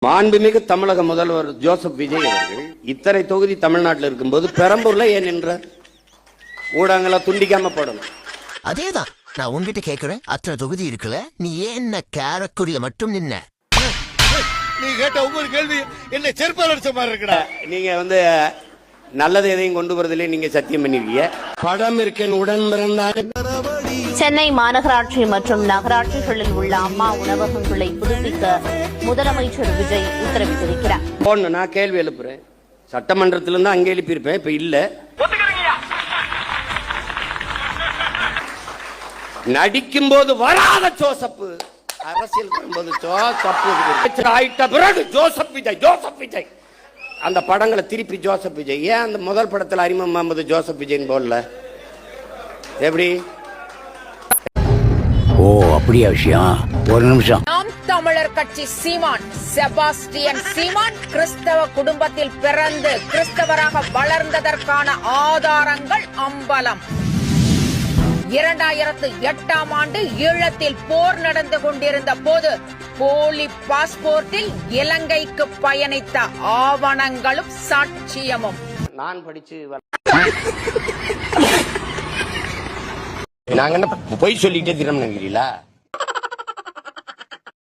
மாண்புமிகு தமிழக முதல்வர் ஜோசப் விஜய் அவர்கள் இத்தனை தொகுதி தமிழ்நாட்டில் இருக்கும்போது பெரம்பூர்ல ஏன் நின்றார்? ஊடகங்களை துண்டிக்காம போடணும். அதேதான் நான் உங்ககிட்ட கேக்குறேன். அத்தனை தொகுதி இருக்குல்ல, நீ ஏன் காரக்குடியில மட்டும் நின்ன? நீ கேட்ட ஒவ்வொரு கேள்வி என்ன செருப்பால் அடிச்ச மாதிரி இருக்குடா. நீங்க நல்லது எதையும் கொண்டு வரதிலே நீங்க சத்தியம் பண்ணிருக்கீங்க. படம் இருக்கேன் உடன் பிறந்தாங்க. சென்னை மாநகராட்சி மற்றும் நகராட்சிகளில் உள்ள அம்மா உணவகங்களை புதுப்பிக்க முதலமைச்சர் விஜய் உத்தரவிட்டிருக்கிறார். நான் கேள்வி எழுப்புறேன். சட்டமன்றத்திலிருந்து அங்கே எழுப்பியிருப்பேன், இப்ப இல்ல. நடிக்கும் போது வராத ஜோசப் அரசியல் வரும்போது ஜோசப் விஜய் அந்த படங்களை திருப்பி ஜோசப் விஜய் ஏன் அந்த முதல் படத்தில் அறிமுகம் முகமது ஜோசப் விஜய் போடல? எப்படி? ஓ அப்படியா விஷயம்? ஒரு நிமிஷம். நாம் தமிழர் கட்சி சீமான் செபாஸ்டியன் சீமான் கிறிஸ்தவ குடும்பத்தில் பிறந்து கிறிஸ்தவராக வளர்ந்ததற்கான ஆதாரங்கள் அம்பலம். 2008ஆம் ஆண்டு ஈழத்தில் போர் நடந்து கொண்டிருந்த போது போலி பாஸ்போர்ட்டில் இலங்கைக்கு பயணித்த ஆவணங்களும் சாட்சியமும். நான் படிச்சு நாங்க என்ன பொய் சொல்லிட்டே தினம் நினைக்கிறீங்களா?